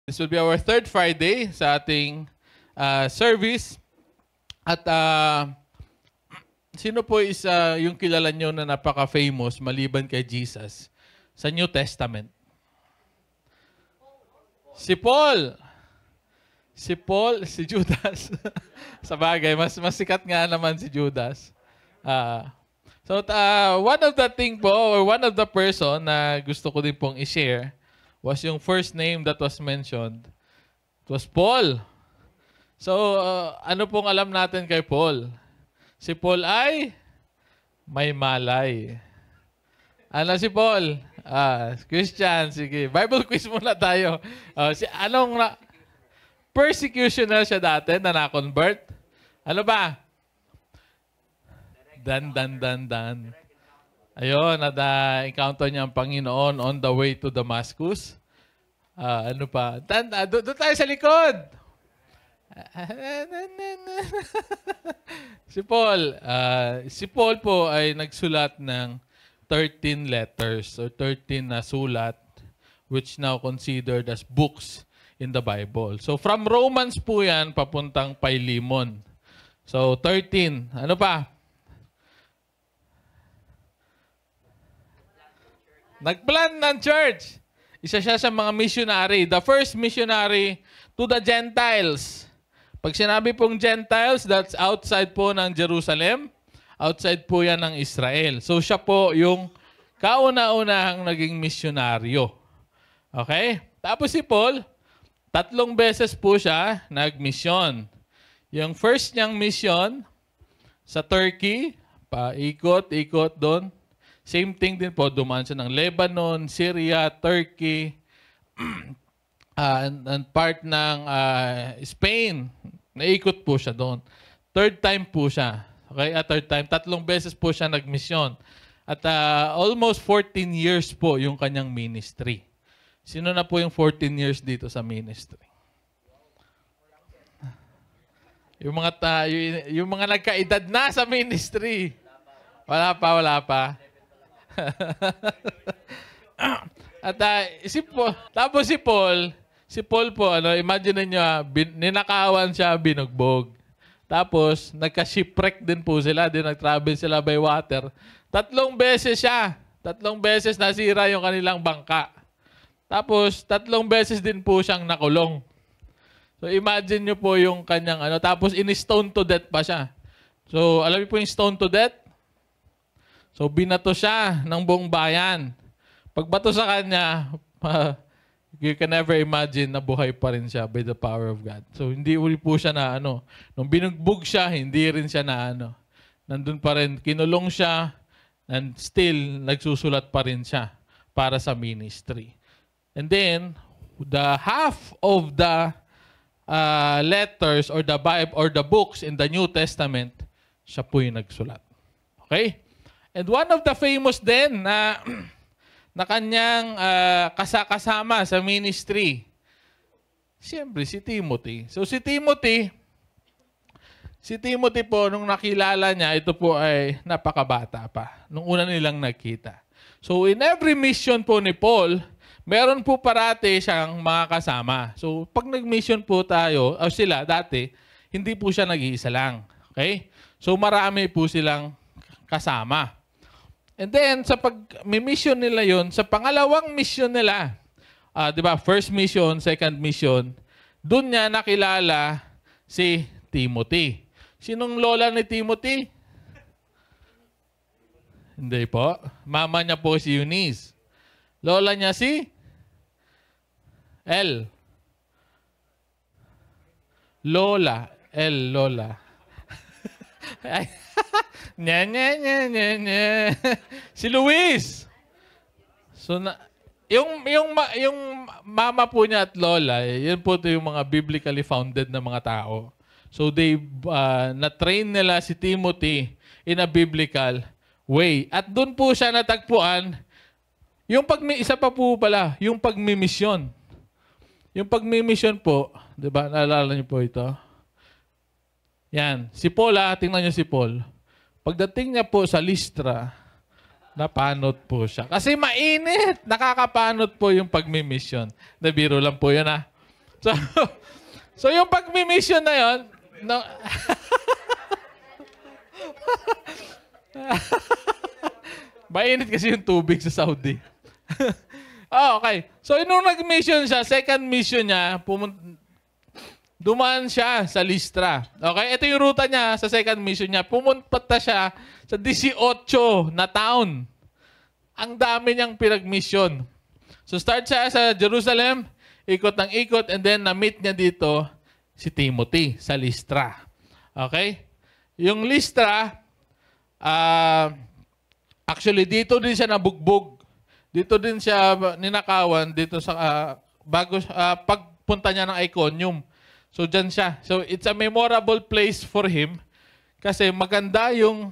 This will be our third Friday sa ating service. At sino po is yung kilala nyo na napaka-famous maliban kay Jesus sa New Testament? Si Paul. Si Paul, si Judas. Sa bagay, mas sikat nga naman si Judas. One of the thing po, or one of the person na gusto ko din pong i-share was yung first name that was mentioned. It was Paul. So, ano pong alam natin kay Paul? Si Paul ay may malay. Ano si Paul? Christian, sige. Bible quiz muna tayo. Persecutioner siya dati na na-convert? Ano ba? Dan. Ayun, na-encounter niya ang Panginoon on the way to Damascus. Ano pa? Doon tayo sa likod. Si Paul po ay nagsulat ng 13 letters or 13 na sulat which now considered as books in the Bible. So from Romans po yan papuntang Philemon. So 13. Ano pa? Nagplan ng church. Isa siya sa mga missionary. The first missionary to the Gentiles. Pag sinabi pong Gentiles, that's outside po ng Jerusalem. Outside po yan ng Israel. So siya po yung kauna-unahang naging misyonaryo. Okay? Tapos si Paul, 3 beses po siya nag-mission. Yung first niyang mission sa Turkey, paikot-ikot doon. Same thing din po, dumaan siya ng Lebanon, Syria, Turkey, and part ng Spain. Naikot po siya doon. Third time po siya. Okay, third time. 3 beses po siya nag-mission. At almost 14 years po yung kanyang ministry. Sino na po yung 14 years dito sa ministry? Yung mga nagkaedad na sa ministry. Wala pa. At tapos si Paul po, imagine niyo, ninakawan siya, binugbog. Tapos, nagka-shipwreck din po sila, nag-travel sila by water. 3 beses siya. 3 beses nasira yung kanilang bangka. Tapos, 3 beses din po siyang nakulong. So, imagine niyo po yung kanyang tapos in-stone to death pa siya. So, alam niyo po yung stone to death? So, binato siya ng buong bayan. Pagbato sa kanya, you can never imagine na buhay pa rin siya by the power of God. So, hindi uli po siya na nung binugbog siya, hindi rin siya na nandun pa rin, kinulong siya, and still, nagsusulat pa rin siya para sa ministry. And then, the half of the letters or the Bible or the books in the New Testament, siya po yung nagsulat. Okay? And one of the famous din na kanyang kasama sa ministry, siyempre si Timothy. So si Timothy po, nung nakilala niya, ito po ay napakabata pa. Nung una nilang nagkita. So in every mission po ni Paul, meron po parati siyang mga kasama. So pag nag-mission po tayo, o sila dati, hindi po siya nag-iisa lang. Okay? So marami po silang kasama. And then, sa pag-mission nila yon, sa pangalawang mission nila, di ba, first mission, second mission, doon niya nakilala si Timothy. Sinong lola ni Timothy? Hindi po. Mama niya po si Eunice. Lola niya si L. Lola. Nya. Si Luis. So yung mama po niya at lola, yun po ito yung mga biblically founded na mga tao. So they na-train nila si Timothy in a biblical way. At doon po siya natagpuan yung isa pa po pala, yung pagmimisyon. Yung pagmimisyon po, 'di ba? Naalala niyo po ito? Yan, si Paul, tingnan niyo si Paul. Pagdating niya po sa Lystra, napanot po siya. Kasi mainit. Nakakapanot po yung pagmimission. Nabiro lang po yan So, so yung pag-mission na yon, no, mainit kasi yung tubig sa Saudi. Okay. So, nung nag-mission siya, second mission niya, dumaan siya sa Listra. Okay? Ito yung ruta niya sa second mission niya. Pumunta siya sa 18 na town. Ang dami niyang pinag-mission. So, start siya sa Jerusalem, ikot ng ikot, and then na-meet niya dito si Timothy sa Listra. Okay? Yung Listra, actually, dito din siya nabugbog. Dito din siya ninakawan dito sa pagpunta niya ng Iconium. So diyan siya. So it's a memorable place for him kasi maganda yung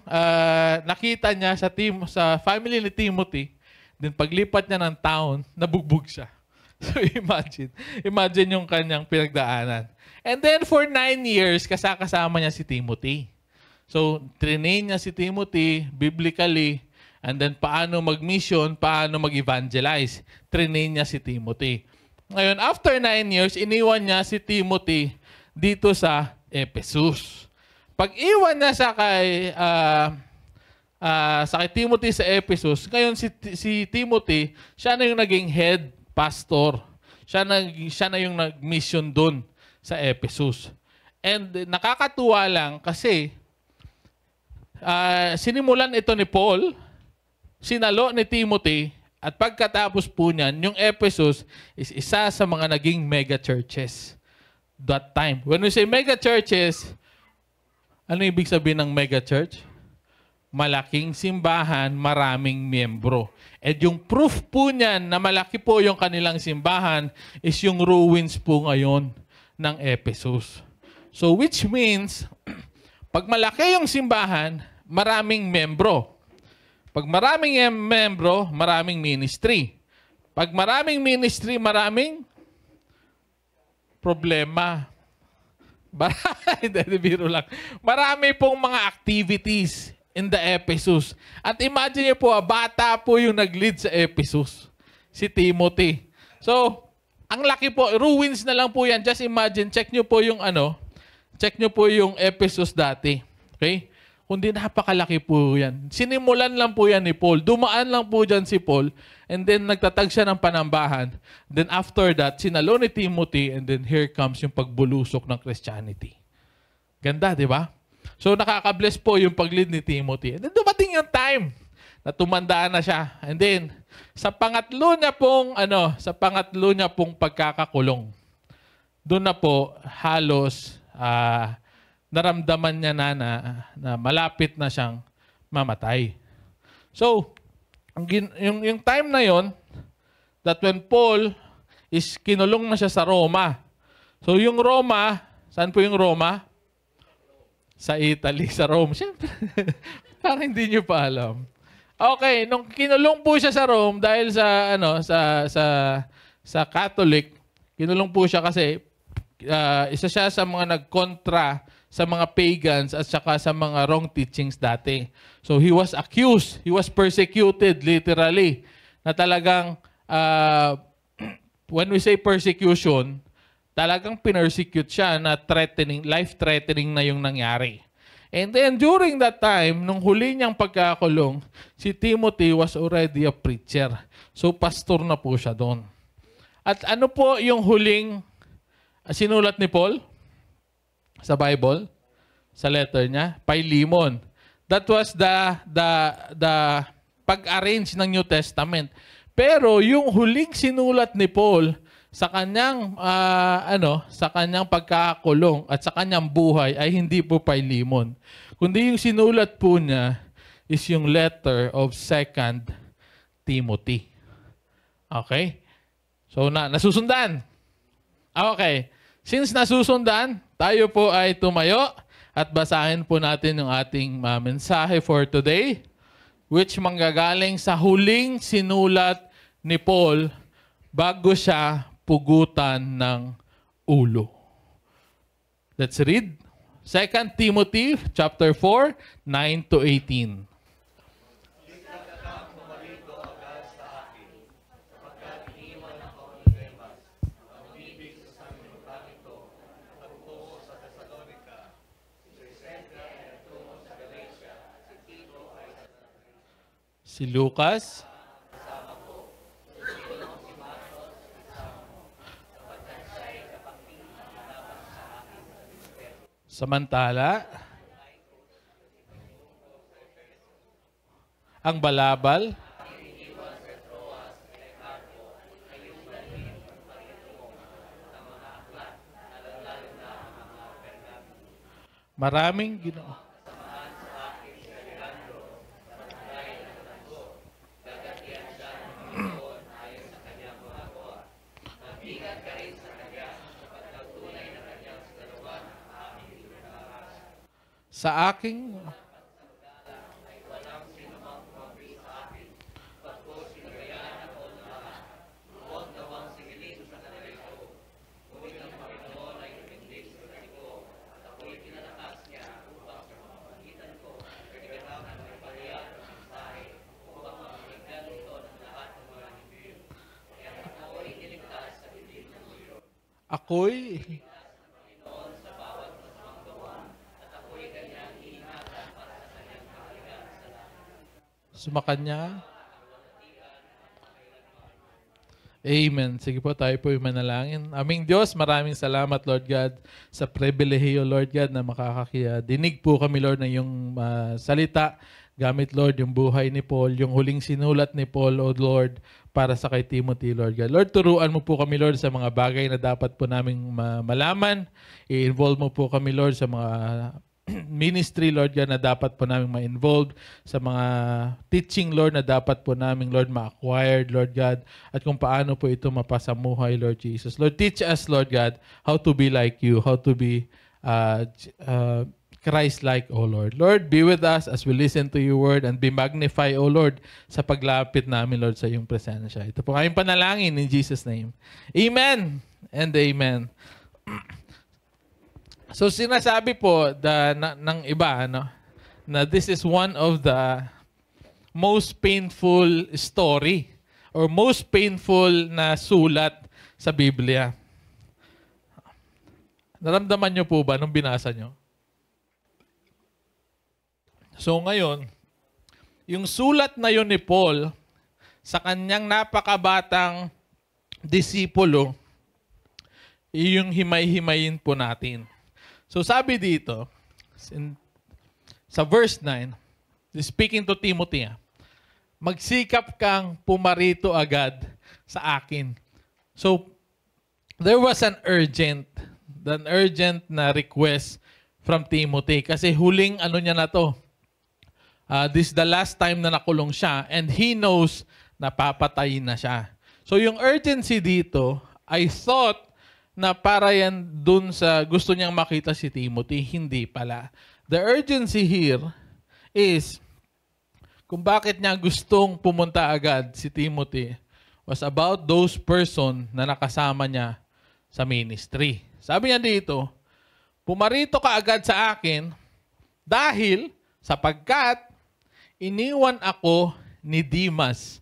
nakita niya sa family ni Timothy. Then paglipat niya ng town, nabugbog siya. So imagine yung kanyang pinagdaanan. And then for 9 years kasama niya si Timothy. So train niya si Timothy biblically. And then, paano mag-mission, paano mag-evangelize. Trainin niya si Timothy. Ngayon, after 9 years, iniwan niya si Timothy dito sa Ephesus. Pag iwan niya sa kay Timothy sa Ephesus, ngayon si Timothy, siya na yung naging head pastor. Siya na yung nag-mission doon sa Ephesus. And nakakatuwa lang kasi sinimulan ito ni Paul, sinalo ni Timothy, at pagkatapos po niyan, yung Ephesus is isa sa mga naging mega churches that time. When we say mega churches, ano ibig sabihin ng mega church? Malaking simbahan, maraming miyembro. At yung proof po niyan na malaki po yung kanilang simbahan is yung ruins po ngayon ng Ephesus. So which means, pag malaki yung simbahan, maraming miyembro. Pag maraming membro, maraming ministry. Pag maraming ministry, maraming problema. Hindi, biro lang. Marami pong mga activities in the Ephesus. At imagine niyo po, bata po yung nag-lead sa Ephesus. Si Timothy. So, ang laki po, ruins na lang po yan. Just imagine, check nyo po yung Ephesus dati. Okay? Kundi napakalaki po yan. Sinimulan lang po yan ni Paul. Dumaan lang po dyan si Paul. And then nagtatag siya ng panambahan. Then after that, sinalo ni Timothy. And then here comes yung pagbulusok ng Christianity. Ganda, di ba? So nakaka-bless po yung pag-lead ni Timothy. And then dumating yung time na tumandaan na siya. And then sa pangatlo niya pong pagkakakulong, doon na po halos naramdaman niya na malapit na siyang mamatay. So, yung time na yon, that when Paul is kinulong na siya sa Roma. So, yung Roma, saan po yung Roma? Sa Italy, sa Rome. Siyempre, parang hindi niyo pa alam. Okay, nung kinulong po siya sa Rome dahil sa Catholic, kinulong po siya kasi isa siya sa mga nagkontra sa mga pagans at saka sa mga wrong teachings dati. So he was accused, he was persecuted literally. Na talagang when we say persecution, talagang pinersecute siya na threatening, life-threatening na yung nangyari. And then during that time, nung huli niyang pagkakulong, si Timothy was already a preacher. So pastor na po siya doon. At ano po yung huling sinulat ni Paul sa Bible, sa letter niya? Philemon. That was the pag-arrange ng New Testament. Pero yung huling sinulat ni Paul sa kanyang pagkakakulong at sa kanyang buhay ay hindi po Philemon. Kundi yung sinulat po niya is yung letter of 2 Timothy. Okay? So nasusundan. Okay. Since nasusundan, tayo po ay tumayo at basahin po natin yung ating mensahe for today, which manggagaling sa huling sinulat ni Paul bago siya pugutan ng ulo. Let's read 2 Timothy chapter 4, 9 to 18. Si Lucas. Samantala, ang balabal. Maraming ginoo. Sa aking ako'y sumakanya. Amen. Sige po, tayo po yung manalangin. Aming Diyos, maraming salamat, Lord God, sa pribilehiyo, Lord God, na makakakidinig po kami, Lord, na yung salita. Gamit, Lord, yung buhay ni Paul, yung huling sinulat ni Paul, O Lord, para sa kay Timothy, Lord God. Lord, turuan mo po kami, Lord, sa mga bagay na dapat po naming malaman. I-involve mo po kami, Lord, sa mga ministry, Lord God, na dapat po namin ma-involved, sa mga teaching, Lord, na dapat po namin, Lord, ma-acquired, Lord God, at kung paano po ito mapasamuhay, Lord Jesus. Lord, teach us, Lord God, how to be like you, how to be Christ-like, O Lord. Lord, be with us as we listen to your word and be magnified, O Lord, sa paglapit namin, Lord, sa iyong presensya. Ito po kayong panalangin in Jesus' name. Amen and amen. So sinasabi po ng iba na this is one of the most painful story or most painful na sulat sa Biblia. Naramdaman niyo po ba nung binasa niyo? So ngayon, yung sulat na yun ni Paul sa kanyang napakabatang disipulo, yung himay-himayin po natin. So sabi dito, sa verse 9, speaking to Timothy, magsikap kang pumarito agad sa akin. So, there was an urgent na request from Timothy kasi huling niya na to. This is the last time na nakulong siya and he knows na papatayin na siya. So, yung urgency dito, I thought na para yan dun sa gusto niyang makita si Timothy, hindi pala. The urgency here is kung bakit niya gustong pumunta agad si Timothy was about those person na nakasama niya sa ministry. Sabi niya dito, pumarito ka agad sa akin dahil sapagkat iniwan ako ni Demas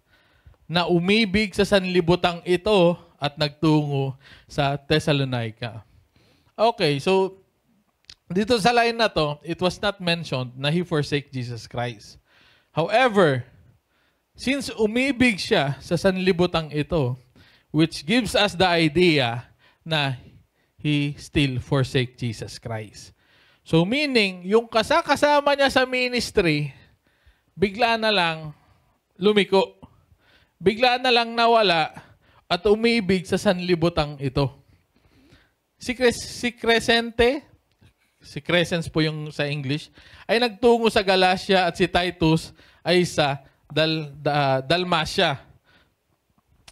na umibig sa sanlibutang ito at nagtungo sa Thessalonica. Okay, so dito sa line na to, it was not mentioned na he forsake Jesus Christ. However, since umibig siya sa sanlibutang ito, which gives us the idea na he still forsake Jesus Christ. So meaning, yung kasama niya sa ministry, bigla na lang lumiko. Bigla na lang nawala at umibig sa sanlibutang ito. Si Crescens po yung sa English, ay nagtungo sa Galacia at si Titus ay sa Dalmatia.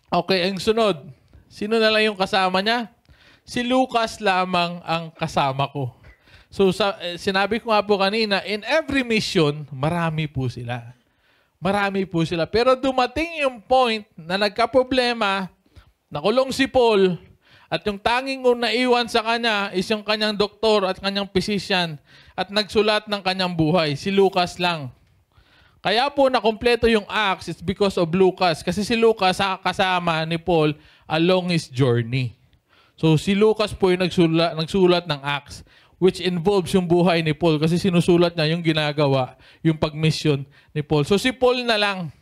Okay, ang sunod. Sino na lang yung kasama niya? Si Lucas lamang ang kasama ko. So sinabi ko nga po kanina, in every mission, marami po sila. Marami po sila. Pero dumating yung point na nagka-problema, nakulong si Paul, at yung tanging naiwan sa kanya is yung kanyang doktor at kanyang physician at nagsulat ng kanyang buhay. Si Lucas lang. Kaya po nakumpleto yung Acts, it's because of Lucas. Kasi si Lucas kasama ni Paul along his journey. So si Lucas po yung nagsulat ng Acts, which involves yung buhay ni Paul kasi sinusulat niya yung ginagawa, yung pag-mission ni Paul. So si Paul na lang,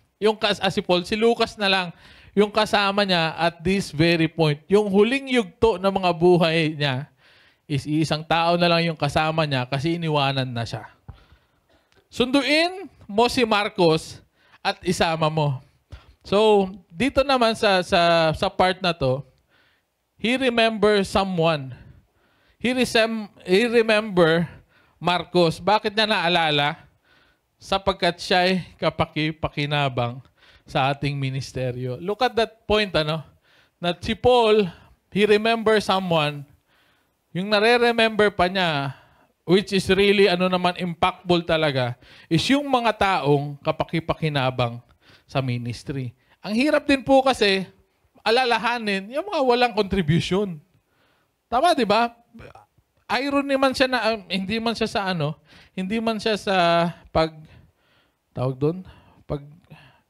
Si Paul, si Lucas na lang yung kasama niya at this very point. Yung huling yugto ng mga buhay niya is isang tao na lang yung kasama niya kasi iniwanan na siya. Sunduin mo si Marcos at isama mo. So, dito naman sa part na to, he remember someone. He remember Marcos. Bakit niya naalala? Sapagkat siya ay kapaki-pakinabang sa ating ministeryo. Look at that point, that si Paul, he remember someone, yung nare-remember pa niya, which is really impactful talaga, is yung mga taong kapaki-pakinabang sa ministry. Ang hirap din po kasi, alalahanin, yung mga walang contribution. Tama, di ba? Irony man siya na, hindi man siya sa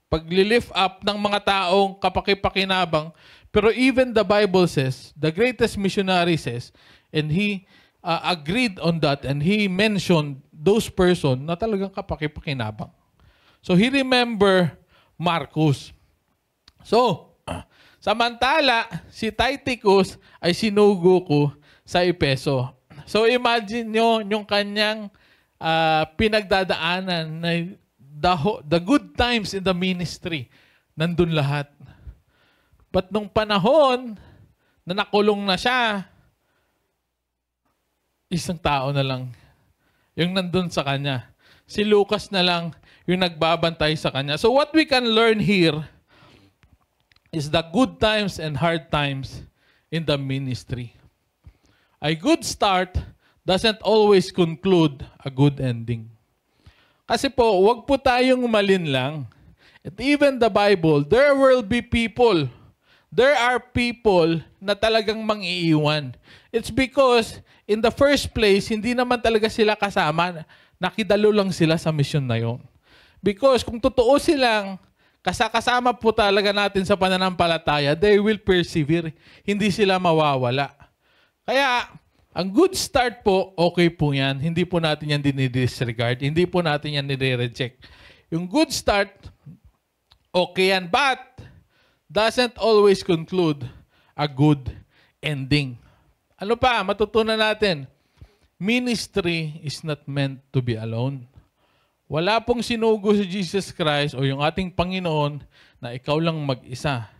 pag-lift up ng mga taong kapaki-pakinabang. Pero even the Bible says, the greatest missionary says, and he agreed on that, and he mentioned those person na talagang kapaki-pakinabang. So he remember Marcos. So, samantala, si Tychicus ay sinugo ko sa Efeso. So imagine nyo yung kanyang pinagdadaanan na the good times in the ministry, nandun lahat. But nung panahon na nakulong na siya, isang tao na lang yung nandun sa kanya. Si Lucas na lang yung nagbabantay sa kanya. So what we can learn here is the good times and hard times in the ministry. A good start doesn't always conclude a good ending. Kasi po, wag po tayong malinlang. At even the Bible, there will be people. There are people na talagang mang-iiwan. It's because, in the first place, hindi naman talaga sila kasama. Nakidalo lang sila sa mission na yon. Because kung totoo silang kasama po talaga natin sa pananampalataya, they will persevere. Hindi sila mawawala. Kaya, ang good start po, okay po yan. Hindi po natin yan dinidisregard. Hindi po natin yan nire-reject. Yung good start, okay yan. But, doesn't always conclude a good ending. Ano pa? Matutunan natin. Ministry is not meant to be alone. Wala pong sinugo si Jesus Christ o yung ating Panginoon na ikaw lang mag-isa.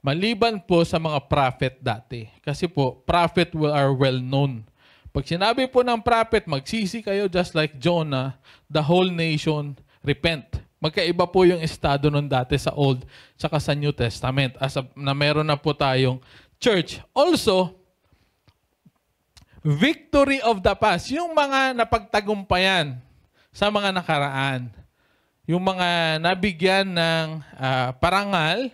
Maliban po sa mga prophet dati. Kasi po, prophet are well known. Pag sinabi po ng prophet, magsisi kayo just like Jonah, the whole nation repent. Magkaiba po yung estado nun dati sa Old saka sa New Testament. Na meron na po tayong church. Also, victory of the past. Yung mga napagtagumpayan sa mga nakaraan. Yung mga nabigyan ng parangal,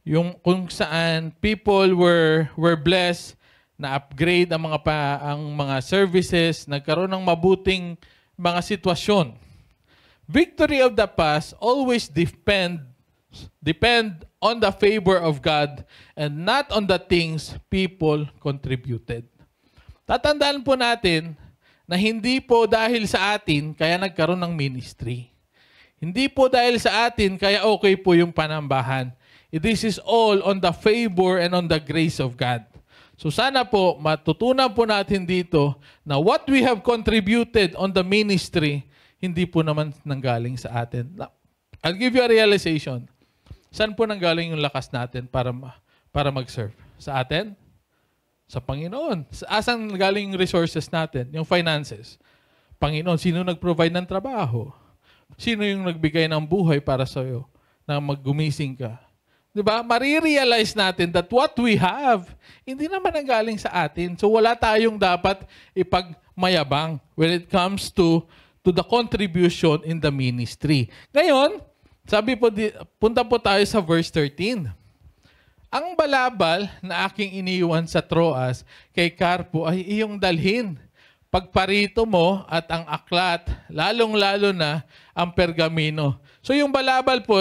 yung kung saan people were blessed na upgrade ang mga services, nagkaroon ng mabuting mga sitwasyon. Victory of the past always depend on the favor of God and not on the things people contributed. Tatandaan po natin na hindi po dahil sa atin kaya nagkaroon ng ministry. Hindi po dahil sa atin kaya okay po yung panambahan. This is all on the favor and on the grace of God. So sana po, matutunan po natin dito na what we have contributed on the ministry, hindi po naman nanggaling sa atin. I'll give you a realization. Saan po nanggaling yung lakas natin para mag-serve? Sa atin? Sa Panginoon. Saan nanggaling yung resources natin? Yung finances. Panginoon, sino nag-provide ng trabaho? Sino yung nagbigay ng buhay para sa iyo na maggumising ka? Diba? Marirealize natin that what we have, hindi naman nanggaling sa atin. So wala tayong dapat ipagmayabang when it comes to the contribution in the ministry. Ngayon, sabi po, punta po tayo sa verse 13. Ang balabal na aking iniwan sa Troas kay Carpo ay iyong dalhin. Pagparito mo at ang aklat, lalong-lalo na ang pergamino. So yung balabal po,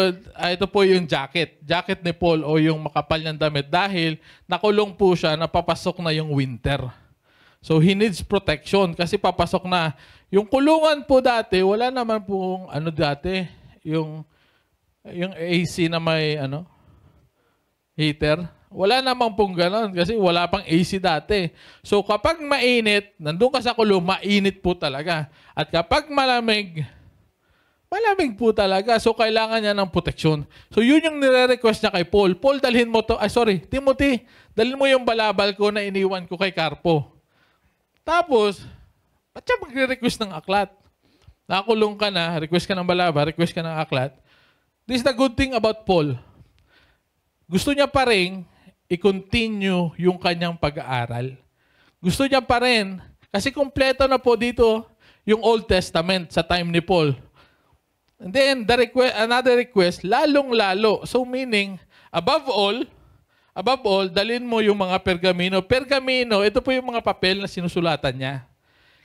ito po yung jacket. Jacket ni Paul o yung makapal niyang damit dahil nakulong po siya, napapasok na yung winter. So he needs protection kasi papasok na. Yung kulungan po dati, wala naman pong dati, yung Yung AC na may heater. Wala namang pong ganon kasi wala pang AC dati. So kapag mainit, nandun ka sa kulong, mainit po talaga. At kapag malamig, malamig po talaga. So kailangan niya ng proteksyon. So yun yung nire-request niya kay Paul. Paul, dalhin mo to. Timothy, dalhin mo yung balabal ko na iniwan ko kay Carpo. Tapos, ba't siya magre-request ng aklat? Nakakulong ka na, request ka ng balaba, request ka ng aklat. This is the good thing about Paul. Gusto niya pa rin i-continue yung kanyang pag-aaral. Gusto niya pa rin, kasi kumpleto na po dito yung Old Testament sa time ni Paul. And then, another request, lalong-lalo. So meaning, above all, dalhin mo yung mga pergamino. Pergamino, ito po yung mga papel na sinusulatan niya.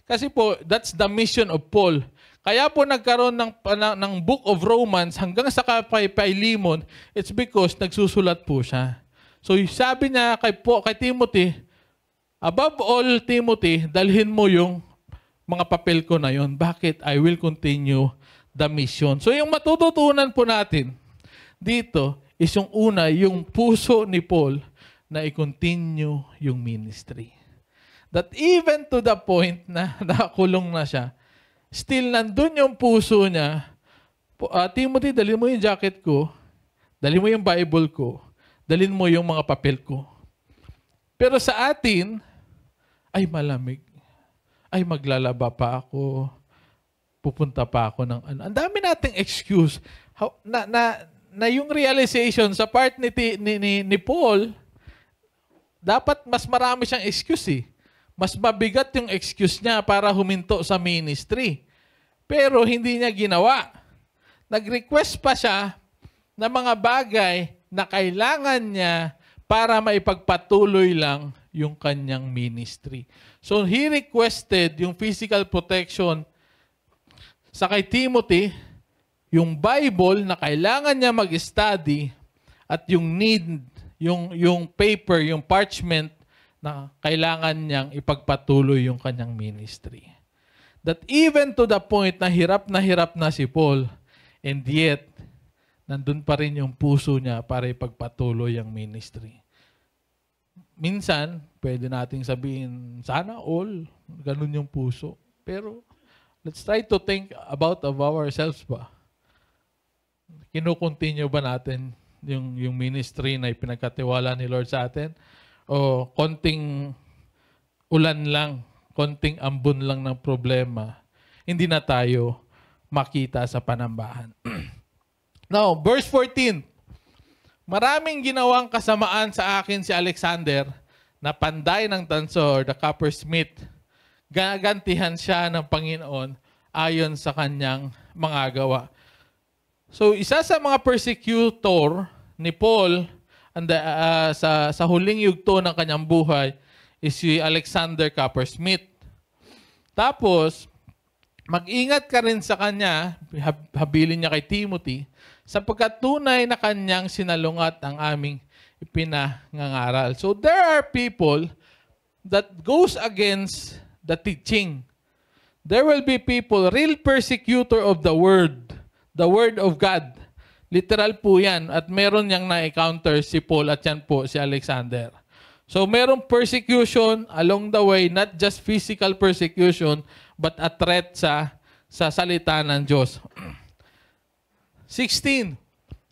Kasi po, that's the mission of Paul. Kaya po nagkaroon ng Book of Romans hanggang sa kay Philemon, it's because nagsusulat po siya. So sabi niya kay Timothy, above all, Timothy, dalhin mo yung mga papel ko na yon. Bakit? I will continue the mission. So yung matututunan po natin dito, is yung una, yung puso ni Paul na i-continue yung ministry. That even to the point na nakakulong na siya, still nandun yung puso niya, Timothy, dalhin mo yung jacket ko, dalhin mo yung Bible ko, dalhin mo yung mga papel ko. Pero sa atin, ay malamig. Ay maglalaba pa ako, pupunta pa ako ng ano. Ang dami nating excuse. Na yung realization sa part ni Paul, dapat mas marami siyang excuse eh. Mas mabigat yung excuse niya para huminto sa ministry. Pero hindi niya ginawa. Nag-request pa siya ng mga bagay na kailangan niya para maipagpatuloy lang yung kanyang ministry. So he requested yung physical protection sa kay Timothy, yung Bible na kailangan niya mag-study at yung need, yung paper, yung parchment na kailangan niyang ipagpatuloy yung kanyang ministry. That even to the point na hirap na si Paul, and yet, nandun pa rin yung puso niya para ipagpatuloy ang ministry. Minsan, pwede nating sabihin, sana all, ganun yung puso. Pero, let's try to think about of ourselves ba? Kino-continue ba natin yung ministry na ipinagkatiwala ni Lord sa atin? O konting ulan lang, konting ambon lang ng problema, hindi na tayo makita sa panambahan. Now, verse 14. Maraming ginawang kasamaan sa akin si Alexander na panday ng tanso or the coppersmith. Gagantihan siya ng Panginoon ayon sa kanyang mga gawa. So, isa sa mga persecutor ni Paul sa huling yugto ng kanyang buhay is si Alexander Coppersmith. Tapos, mag-ingat ka rin sa kanya, habilin niya kay Timothy, sapagkat tunay na kanyang sinalungat ang aming ipinangangaral. So, there are people that goes against the teaching. There will be people, real persecutor of the word of God. Literal po yan. At meron niyang na-encounter si Paul at yan po si Alexander. So merong persecution along the way, not just physical persecution, but a threat sa salita ng Diyos. 16.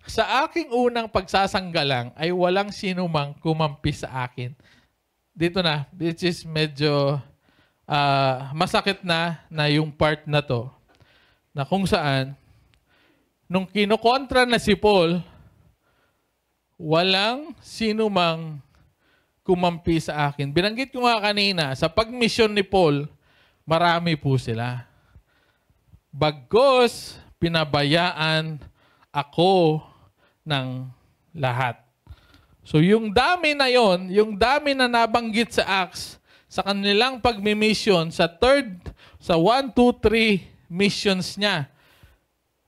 Sa aking unang pagsasanggalang ay walang sinumang kumampi sa akin. Dito na, which is medyo masakit na yung part na to. Na kung saan, nung kinokontra na si Paul, walang sinumang kumampi sa akin. Binanggit ko nga kanina, sa pagmisyon ni Paul, marami po sila. Bagos, pinabayaan ako ng lahat. So yung dami na yon, yung dami na nabanggit sa Acts, sa kanilang pagmimission, sa 1, 2, 3 missions niya.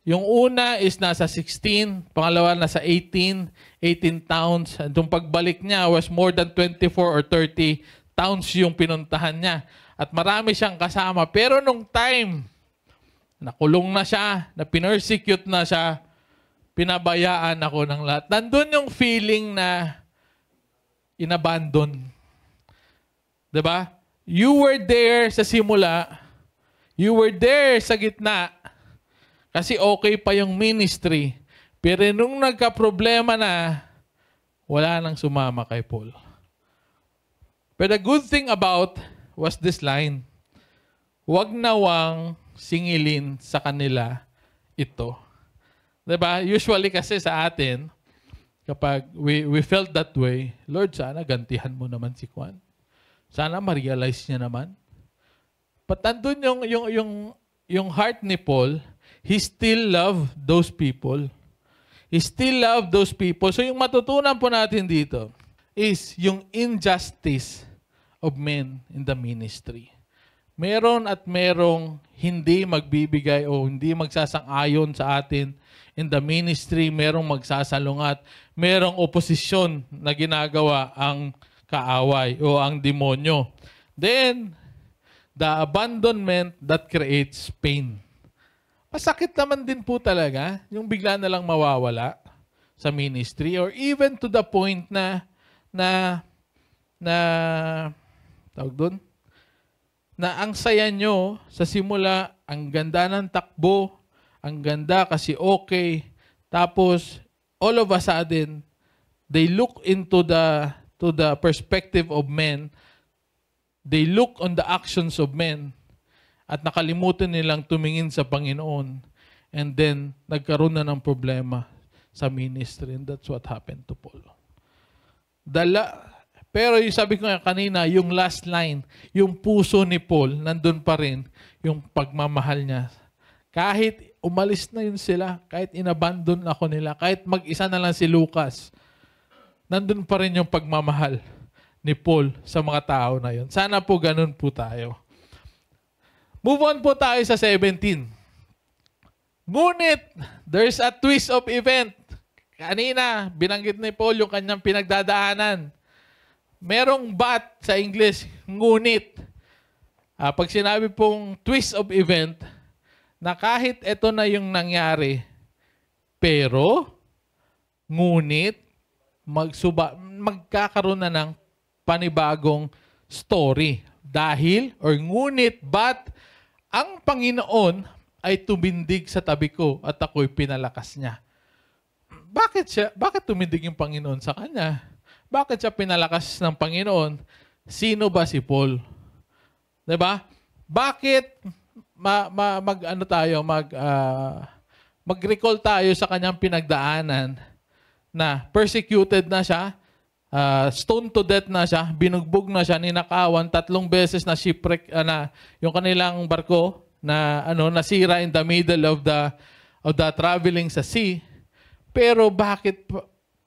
Yung una is nasa 16, pangalawa nasa 18 towns. Yung pagbalik niya was more than 24 or 30 towns yung pinuntahan niya. At marami siyang kasama. Pero nung time, nakulong na siya, na pinersecute na siya, pinabayaan ako ng lahat. Nandun yung feeling na inabandon. Diba? You were there sa simula. You were there sa gitna. Kasi okay pa yung ministry. Pero nung nagka-problema na, wala nang sumama kay Paul. But the good thing about was this line. Huwag nawang singilin sa kanila ito. Diba? Usually kasi sa atin, kapag we felt that way, Lord, sana gantihan mo naman si Juan. Sana ma-realize niya naman. But andun yung heart ni Paul, he still loved those people. He still loved those people. So yung matutunan po natin dito is yung injustice of men in the ministry. Meron at merong hindi magbibigay o hindi magsasang-ayon sa atin in the ministry. Merong magsasalungat. Merong oposisyon na ginagawa ang kaaway o ang demonyo. Then, the abandonment that creates pain. Masakit naman din po talaga yung bigla na lang mawawala sa ministry or even to the point na tawag doon, na ang saya nyo sa simula, ang ganda ng takbo, ang ganda kasi okay, tapos all of a sudden, they look into the perspective of men, they look on the actions of men, at nakalimutan nilang tumingin sa Panginoon. And then, nagkaroon na ng problema sa ministry. And that's what happened to Paul. Pero yung sabi ko nga kanina, yung last line, yung puso ni Paul, nandun pa rin yung pagmamahal niya. Kahit umalis na yun sila, kahit inabandon ako nila, kahit mag-isa na lang si Lucas, nandun pa rin yung pagmamahal ni Paul sa mga tao na yun. Sana po ganun po tayo. Move on po tayo sa 17. Ngunit, there's a twist of event. Kanina, binanggit ni Paul yung kanyang pinagdadaanan. Merong but sa English, ngunit. Pag sinabi pong twist of event, na kahit ito na yung nangyari, pero, ngunit, magkakaroon na ng panibagong story. Dahil, or ngunit, but, ang Panginoon ay tumindig sa tabi ko at ako'y pinalakas niya. Bakit tumindig yung Panginoon sa kanya? Bakit siya pinalakas ng Panginoon? Sino ba si Paul? Diba? Bakit mag-recall tayo sa kanyang pinagdaanan na persecuted na siya, stoned to death na siya, binugbog na siya, ninakawan, 3 beses na shipwreck, yung kanilang barko na nasira in the middle of the traveling sa sea. Pero bakit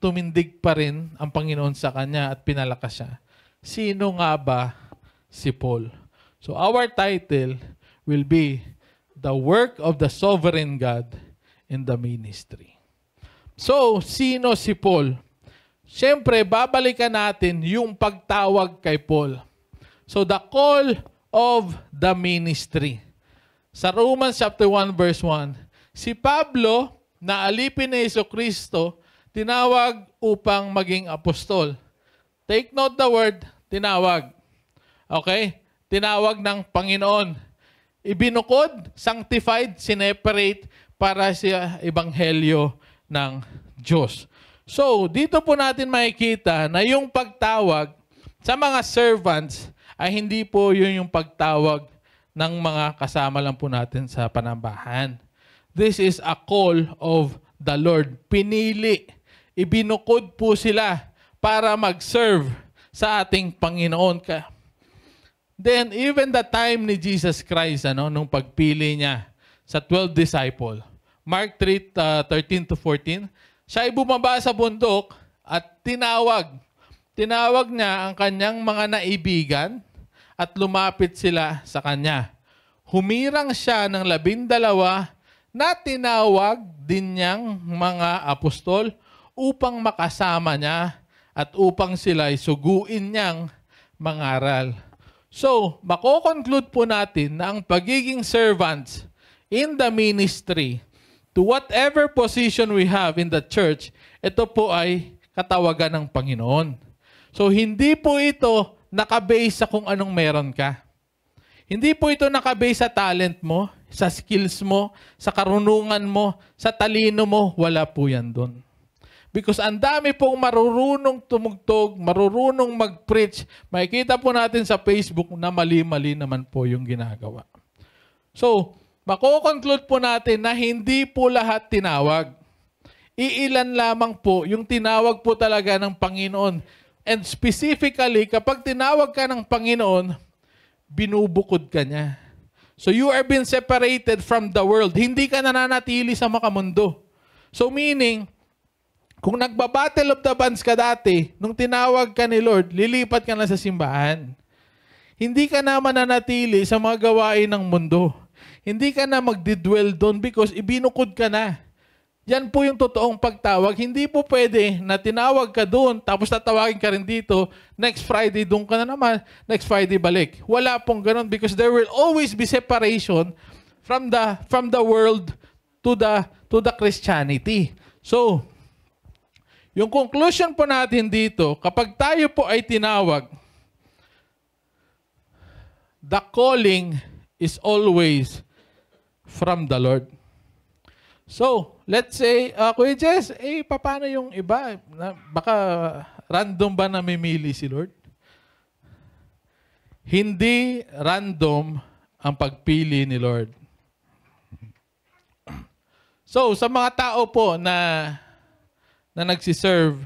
tumindig pa rin ang Panginoon sa kanya at pinalakas siya? Sino nga ba si Paul? So our title will be The Work of the Sovereign God in the Ministry. So, sino si Paul? Siyempre, babalikan natin yung pagtawag kay Paul. So, the call of the ministry. Sa Romans chapter 1 verse 1, si Pablo, na alipin ni Jesucristo, tinawag upang maging apostol. Take note the word, tinawag. Okay? Tinawag ng Panginoon. Ibinukod, sanctified, sineperate para sa ebanghelyo ng Diyos. So, dito po natin makikita na yung pagtawag sa mga servants ay hindi po yun yung pagtawag ng mga kasama lang po natin sa panambahan. This is a call of the Lord. Pinili. Ibinukod po sila para mag-serve sa ating Panginoon. Then, even the time ni Jesus Christ, nung pagpili niya sa 12 disciple, Mark 3:13-14, siya ay bumaba sa bundok at tinawag. Tinawag niya ang kanyang mga naibigan at lumapit sila sa kanya. Humirang siya ng 12 na tinawag din niyang mga apostol upang makasama niya at upang sila ay suguin niyang mangaral. So, mako-conclude po natin na ang pagiging servants in the ministry, to whatever position we have in the church, ito po ay katawagan ng Panginoon. So, hindi po ito nakabase sa kung anong meron ka. Hindi po ito nakabase sa talent mo, sa skills mo, sa karunungan mo, sa talino mo. Wala po yan doon. Because ang dami pong marurunong tumugtog, marurunong mag-preach. Makikita po natin sa Facebook na mali-mali naman po yung ginagawa. So, mako-conclude po natin na hindi po lahat tinawag. Iilan lamang po yung tinawag po talaga ng Panginoon. And specifically, kapag tinawag ka ng Panginoon, binubukod ka niya. So you are being separated from the world. Hindi ka nananatili sa makamundo. So meaning, kung nagba-battle of the bands ka dati, nung tinawag ka ni Lord, lilipat ka na sa simbahan. Hindi ka na mananatili sa mga gawain ng mundo. Hindi ka na magdidwell doon because ibinukod ka na. Yan po yung totoong pagtawag. Hindi po pwede na tinawag ka doon, tapos tatawagin ka rin dito, next Friday doon ka na naman, next Friday balik. Wala pong ganun because there will always be separation from the world to the Christianity. So, yung conclusion po natin dito, kapag tayo po ay tinawag, the calling is always from the Lord. So, let's say, Kuya Jess, paano yung iba? Baka random ba namimili si Lord? Hindi random ang pagpili ni Lord. So, sa mga tao po na nagsiserve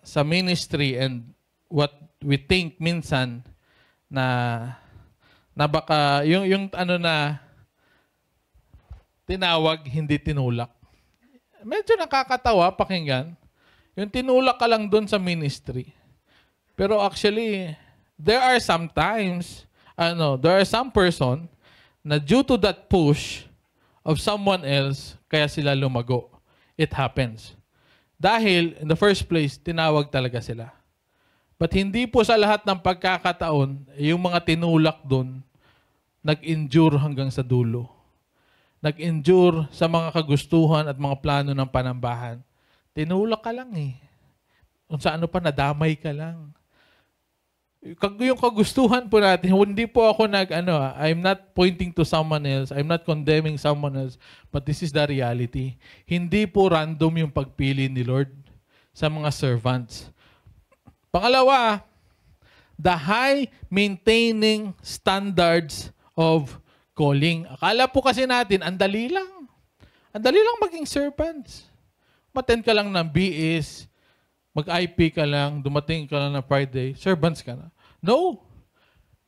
sa ministry and what we think minsan na baka yung ano na tinawag, hindi tinulak. Medyo nakakatawa pakinggan. Yung tinulak ka lang doon sa ministry. Pero actually, there are some person na due to that push of someone else, kaya sila lumago. It happens. Dahil, in the first place, tinawag talaga sila. But hindi po sa lahat ng pagkakataon, yung mga tinulak doon, nag-endure hanggang sa dulo. Nag-endure sa mga kagustuhan at mga plano ng panambahan. Tinulak ka lang eh. Kung sa ano pa, nadamay ka lang. Yung kagustuhan po natin, hindi po ako I'm not pointing to someone else, I'm not condemning someone else, but this is the reality. Hindi po random yung pagpili ni Lord sa mga servants. Pangalawa, the high maintaining standards of calling. Akala po kasi natin, ang dali lang. Ang dali lang maging servants. Umattend ka lang ng BS, mag-IP ka lang, dumating ka lang na Friday, servants ka na. No.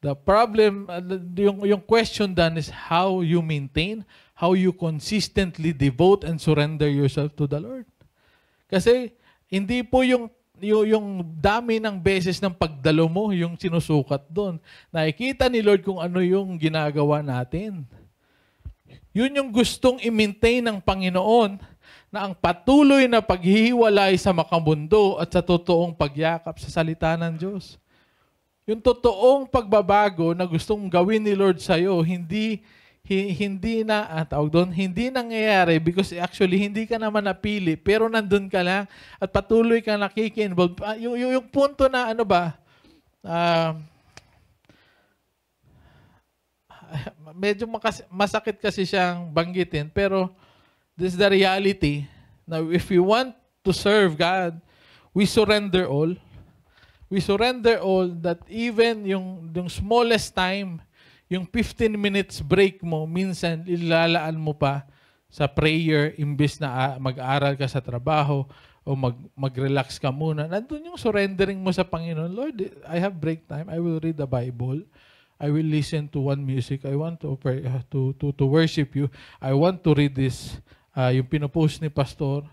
The problem, yung question done is how you maintain, how you consistently devote and surrender yourself to the Lord. Kasi hindi po yung dami ng beses ng pagdalo mo, yung sinusukat doon. Nakikita ni Lord kung ano yung ginagawa natin. Yun yung gustong i-maintain ng Panginoon na ang patuloy na paghihiwalay sa makamundo at sa totoong pagyakap sa salita ng Diyos. Yung totoong pagbabago na gustong gawin ni Lord sa'yo, hindi nangyayari because actually hindi ka naman napili, pero nandun ka lang at patuloy kang nakiki-involve. Yung punto na medyo masakit kasi siyang banggitin, pero this is the reality. Now, if we want to serve God, we surrender all. We surrender all that even yung smallest time, yung 15 minutes break mo, minsan ilalaan mo pa sa prayer imbes na mag-aaral ka sa trabaho o mag-relax ka muna. Nandun yung surrendering mo sa Panginoon. Lord, I have break time. I will read the Bible. I will listen to one music. I want to pray, to worship you. I want to read this, yung pinopost ni Pastor.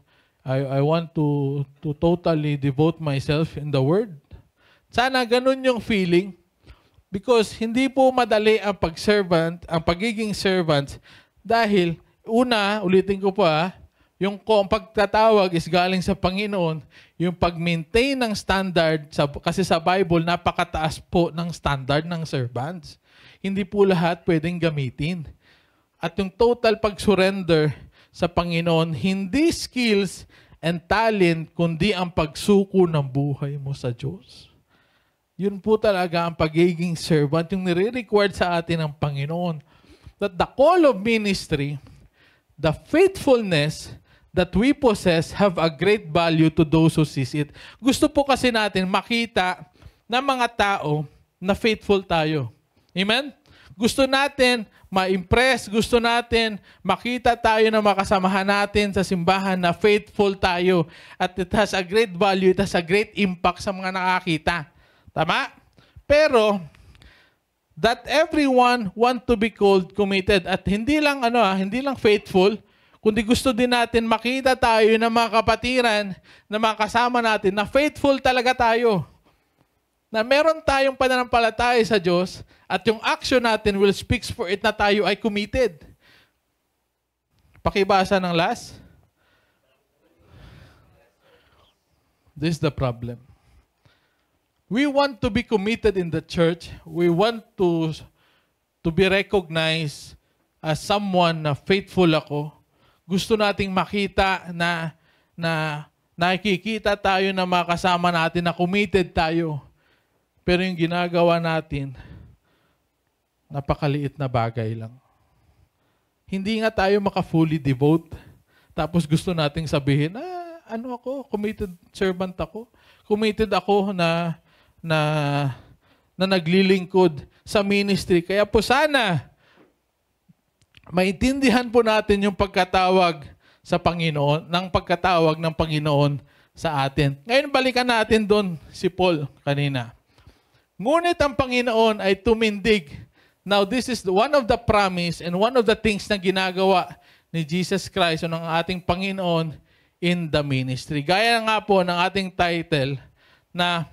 I want to totally devote myself in the Word. Sana ganun yung feeling. Because hindi po madali ang pagiging servant dahil, ulitin ko pa, yung pagtatawag is galing sa Panginoon, yung pag-maintain ng standard, kasi sa Bible, napakataas po ng standard ng servants. Hindi po lahat pwedeng gamitin. at yung total pag-surrender sa Panginoon, hindi skills and talent, kundi ang pagsuko ng buhay mo sa Diyos. Yun po talaga ang pagiging servant, yung nire-required sa atin ng Panginoon. That the call of ministry, the faithfulness that we possess have a great value to those who sees it. Gusto po kasi natin makita ng mga tao na faithful tayo. Amen? Gusto natin ma-impress, gusto natin makita tayo na makasamahan natin sa simbahan na faithful tayo. At it has a great value, it has a great impact sa mga nakakita. Tama? Pero, that everyone want to be called committed. At hindi lang hindi lang faithful, kundi gusto din natin makita tayo ng mga kapatiran na mga kasama natin na faithful talaga tayo. Na meron tayong pananampalataya sa Diyos at yung action natin will speak for it na tayo ay committed. Pakibasa ng last. This is the problem. We want to be committed in the church. We want to be recognized as someone na faithful ako. Gusto nating makita na nakikita tayo na mga kasama natin na committed tayo. Pero yung ginagawa natin, napakaliit na bagay lang. Hindi nga tayo maka-fully devote. Tapos gusto nating sabihin, committed servant ako. Committed ako na naglilingkod sa ministry. Kaya po sana, maintindihan po natin yung pagkatawag sa Panginoon, ng pagkatawag ng Panginoon sa atin. Ngayon, balikan natin doon si Paul kanina. Ngunit ang Panginoon ay tumindig. Now, this is one of the promise and one of the things na ginagawa ni Jesus Christ o ng ating Panginoon in the ministry. Gaya nga po ng ating title na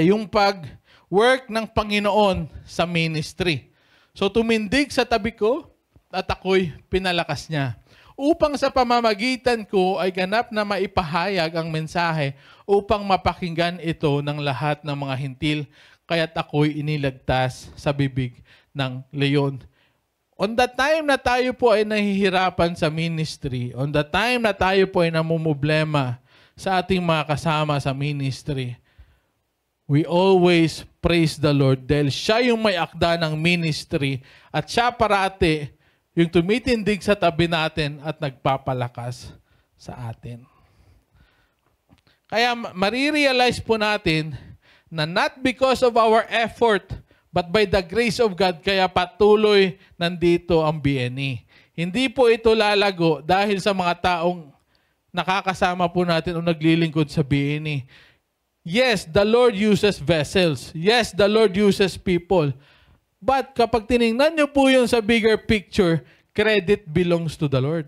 yung pag-work ng Panginoon sa ministry. So, tumindig sa tabi ko at ako'y pinalakas niya. Upang sa pamamagitan ko ay ganap na maipahayag ang mensahe upang mapakinggan ito ng lahat ng mga hintil, kaya't ako'y inilagtas sa bibig ng leon. On the time na tayo po ay nahihirapan sa ministry, on the time na tayo po ay namumblema sa ating mga kasama sa ministry, we always praise the Lord dahil siya yung may akda ng ministry at siya parati yung tumitindig sa tabi natin at nagpapalakas sa atin. Kaya marirealize po natin na not because of our effort, but by the grace of God, kaya patuloy nandito ang BNE. Hindi po ito lalago dahil sa mga taong nakakasama po natin o naglilingkod sa BNE. Yes, the Lord uses vessels. Yes, the Lord uses people. But kapag tinignan nyo po yun sa bigger picture, credit belongs to the Lord.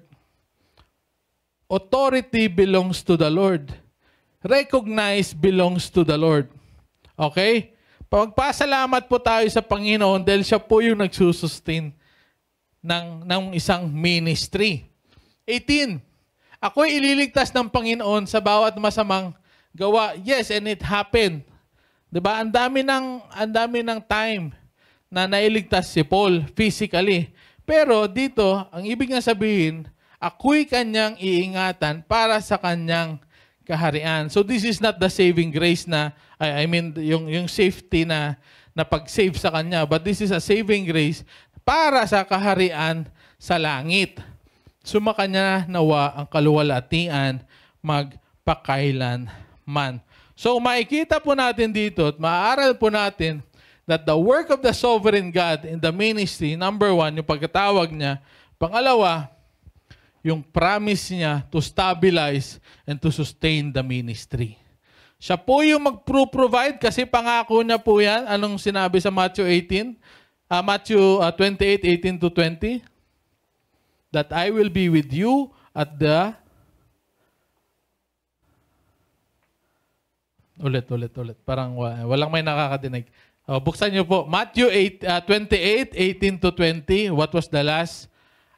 Authority belongs to the Lord. Recognize belongs to the Lord. Okay? Pagpasalamat po tayo sa Panginoon dahil siya po yung nagsusustain ng isang ministry. 18. Ako'y ililigtas ng Panginoon sa bawat masamang gawa. Yes, and it happened. 'Di ba? Ang dami ng time na nailigtas si Paul physically. Pero dito, ang ibig niya sabihin, ako'y kanyang iingatan para sa kanyang kaharian. So this is not the saving grace na, yung safety na pag-save sa kanya. But this is a saving grace para sa kaharian sa langit. Sumakanya nawa ang kaluwalhatian magpakailanman. So makikita po natin dito at maaaral po natin that the work of the sovereign God in the ministry, number one, yung pagkatawag niya. Pangalawa, yung promise niya to stabilize and to sustain the ministry. Siya po yung mag-provide kasi pangako niya po yan. Anong sinabi sa Matthew 28:18-20? That I will be with you at the... Ulit. Parang walang may nakakadinig. Buksan niyo po. Matthew 28:18-20. What was the last?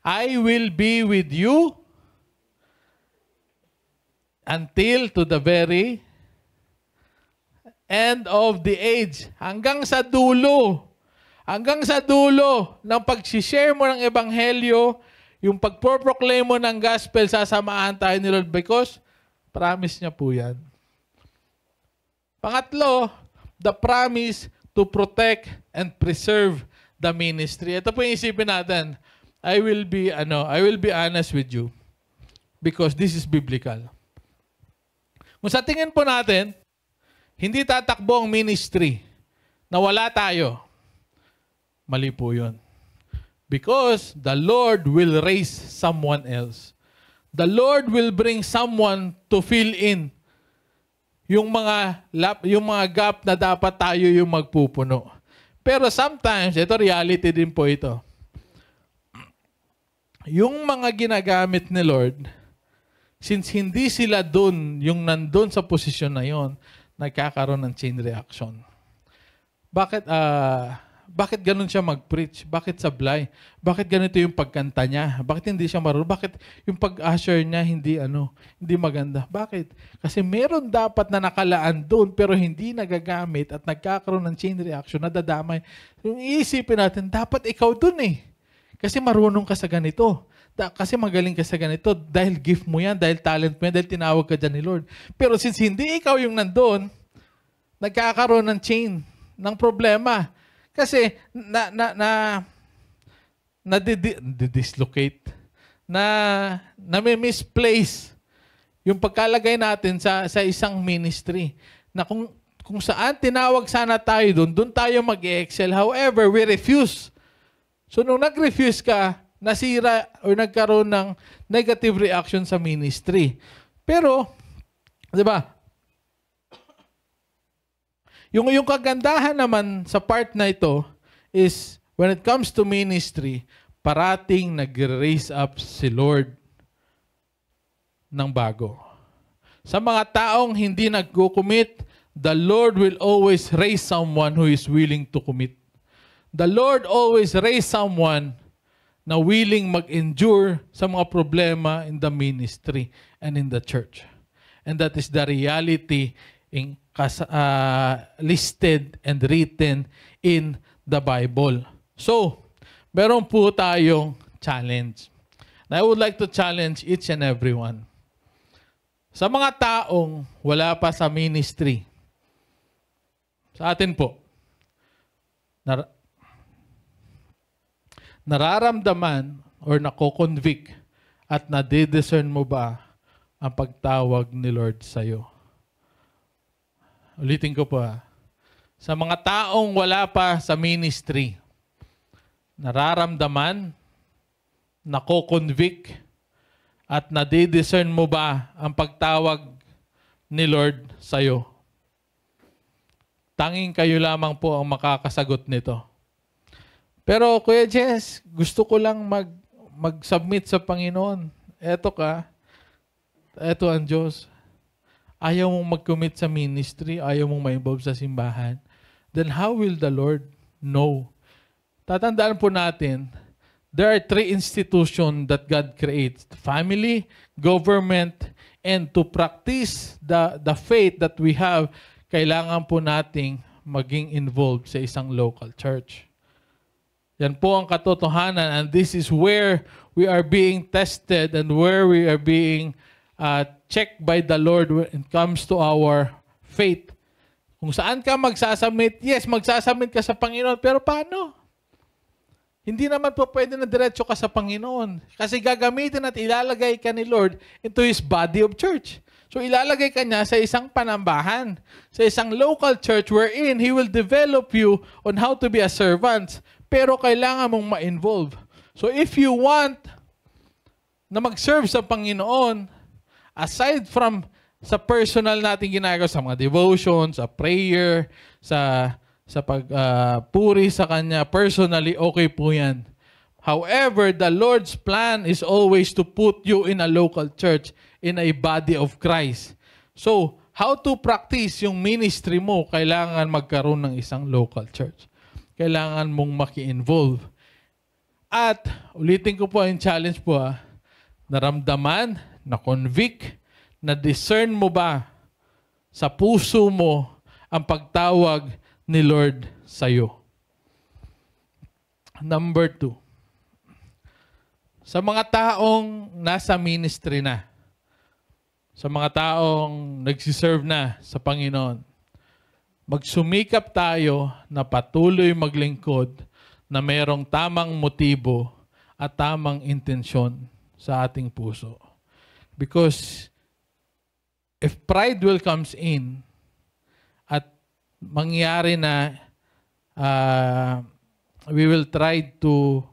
I will be with you until to the very end of the age. Hanggang sa dulo. Hanggang sa dulo ng pag-share mo ng ebanghelyo, yung pag-proclaim mo ng gospel, sasamahan tayo ni Lord because promise niya po yan. Pangatlo, the promise to protect and preserve the ministry. Ito po yung isipin natin. I will be honest with you because this is biblical. Kung sa tingin po natin, hindi tatakbo ang ministry na wala tayo. Mali po yun. Because the Lord will raise someone else. The Lord will bring someone to fill in yung mga gap na dapat tayo yung magpupuno. Pero sometimes, ito reality din po ito. Yung mga ginagamit ni Lord, since hindi sila dun, yung nandun sa posisyon na yon, nagkakaroon ng chain reaction. Bakit ganun siya mag-preach? Bakit sablay? Bakit ganito yung pagkanta niya? Bakit hindi siya marunong? Bakit yung pag-usher niya hindi maganda? Bakit? Kasi meron dapat na nakalaan doon pero hindi nagagamit at nagkakaroon ng chain reaction, nadadamay. Yung iisipin natin, dapat ikaw doon eh. Kasi marunong ka sa ganito. Kasi magaling ka sa ganito. Dahil gift mo yan, dahil talent mo yan, dahil tinawag ka dyan ni Lord. Pero since hindi ikaw yung nandun, nagkakaroon ng chain, ng problema. Kasi na-dislocate, na-misplace yung pagkalagay natin sa isang ministry. Na kung saan tinawag sana tayo doon tayo mag-excel. However, we refuse. So nung nag-refuse ka, nasira or nagkaroon ng negative reaction sa ministry. Pero, di ba? Yung kagandahan naman sa part na ito is when it comes to ministry, parating nag-raise up si Lord ng bago. Sa mga taong hindi nag-commit, the Lord will always raise someone who is willing to commit. The Lord always raise someone na willing mag-endure sa mga problema in the ministry and in the church. And that is the reality listed and written in the Bible. So, meron po tayong challenge. And I would like to challenge each and everyone. Sa mga taong wala pa sa ministry, sa atin po, nararamdaman or nako-convict at nadidiscern mo ba ang pagtawag ni Lord sa'yo? Ulitin ko po sa mga taong wala pa sa ministry, nararamdaman, nako-convict, at nadidiscern mo ba ang pagtawag ni Lord sa'yo? Tanging kayo lamang po ang makakasagot nito. Pero Kuya Jess, gusto ko lang mag-submit sa Panginoon. Eto ang Diyos. Ayaw mong mag-commit sa ministry, ayaw mong ma-involve sa simbahan, then how will the Lord know? Tatandaan po natin, there are 3 institutions that God creates: family, government, and to practice the faith that we have, kailangan po nating maging involved sa isang local church. Yan po ang katotohanan, and this is where we are being tested and where we are being checked by the Lord when it comes to our faith. Kung saan ka magsasubmit, yes, magsasubmit ka sa Panginoon, pero paano? Hindi naman po pwede na diretso ka sa Panginoon. Kasi gagamitin at ilalagay ka ni Lord into His body of church. So ilalagay ka niya sa isang panambahan, sa isang local church wherein He will develop you on how to be a servant. Pero kailangan mong ma-involve. So if you want na mag-serve sa Panginoon, aside from sa personal nating ginagawa, sa mga devotion, sa prayer, sa pagpuri sa Kanya, personally, okay po yan. However, the Lord's plan is always to put you in a local church, in a body of Christ. So, how to practice yung ministry mo, kailangan magkaroon ng isang local church. Kailangan mong maki-involve. At, ulitin ko po yung challenge po, naramdaman, na-convict, na-discern mo ba sa puso mo ang pagtawag ni Lord sa'yo? Number 2, sa mga taong nasa ministry na, sa mga taong nagsiserve na sa Panginoon, magsumikap tayo na patuloy maglingkod na mayroong tamang motibo at tamang intensyon sa ating puso. Because if pride will comes in at mangyari na we will try to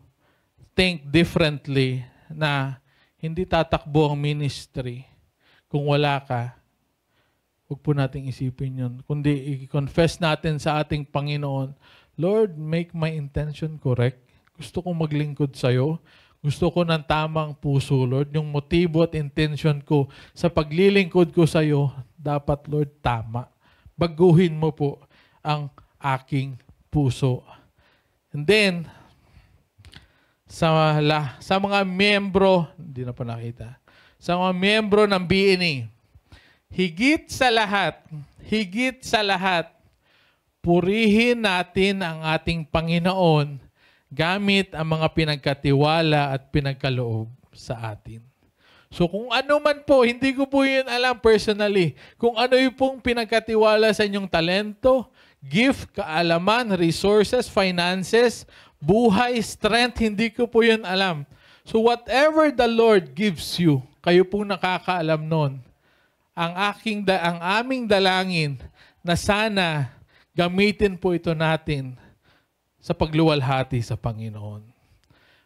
think differently na hindi tatakbo ang ministry kung wala ka, huwag po nating isipin yun. Kundi i-confess natin sa ating Panginoon, Lord, make my intention correct. Gusto kong maglingkod sa'yo. Gusto ko ng tamang puso, Lord. Yung motibo at intention ko sa paglilingkod ko sa'yo, dapat, Lord, tama. Baguhin mo po ang aking puso. And then, sa mga miyembro, hindi na pa nakita, sa mga miyembro ng BNE, higit sa lahat, purihin natin ang ating Panginoon gamit ang mga pinagkatiwala at pinagkaloob sa atin. So kung ano man po, hindi ko po yun alam personally, kung ano yung pong pinagkatiwala sa inyong talento, gift, kaalaman, resources, finances, buhay, strength, hindi ko po yun alam. So whatever the Lord gives you, kayo pong nakakaalam nun. Ang aming dalangin na sana gamitin po ito natin sa pagluwalhati sa Panginoon.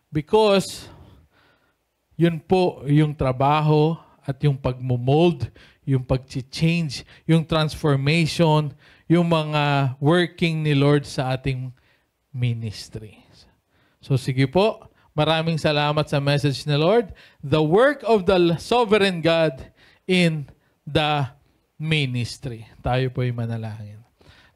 Because yun po yung trabaho at yung pagmumold, yung pag-change, yung transformation, yung mga working ni Lord sa ating ministry. So sige po, maraming salamat sa message ni Lord. The work of the sovereign God in the ministry. Tayo po ay manalangin.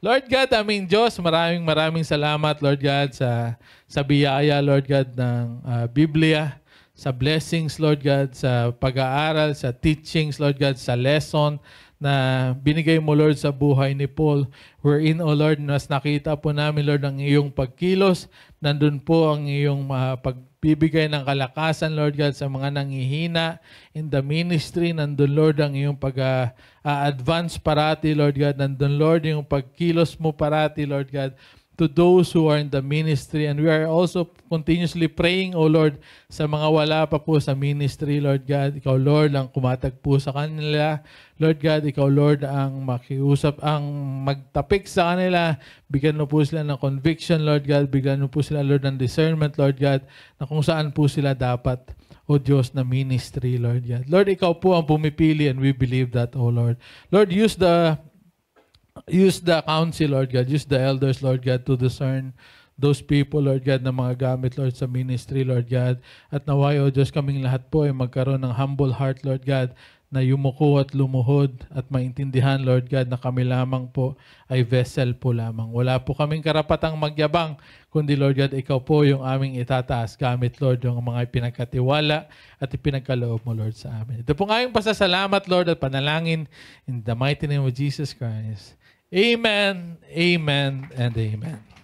Lord God, aming Diyos, maraming salamat, Lord God, sa biyaya, Lord God, ng Biblia, sa blessings, Lord God, sa pag-aaral, sa teachings, Lord God, sa lesson na binigay mo, Lord, sa buhay ni Paul. Wherein, O Lord, mas nakita po namin, Lord, ang iyong pagkilos. Nandun po ang iyong pagbibigay ng kalakasan, Lord God, sa mga nanghihina in the ministry. Nandun, Lord, ang iyong pag-advance parati, Lord God. Nandun, Lord, yung pagkilos mo parati, Lord God, to those who are in the ministry. And we are also continuously praying, O Lord, sa mga wala pa po sa ministry, Lord God. Ikaw, Lord, ang kumatagpo sa kanila. Lord God, Ikaw, Lord, ang makiusap, ang magtapik sa kanila. Bigyan mo po sila ng conviction, Lord God. Bigyan mo po sila, Lord, ng discernment, Lord God, na kung saan po sila dapat, O Diyos, na ministry, Lord God. Lord, Ikaw po ang pumipili and we believe that, O Lord. Lord, use the council, Lord God. Use the elders, Lord God, to discern those people, Lord God, na mga gamit, Lord, sa ministry, Lord God. At naway, O Diyos, kaming lahat po ay magkaroon ng humble heart, Lord God, na yumuko at lumuhod at maintindihan, Lord God, na kami lamang po ay vessel po lamang. Wala po kaming karapatang magyabang, kundi, Lord God, Ikaw po yung aming itataas gamit, Lord, yung mga ipinagkatiwala at ipinagkaloob mo, Lord, sa amin. Ito po nga yung pasasalamat, Lord, at panalangin in the mighty name of Jesus Christ. Amen, amen, and amen.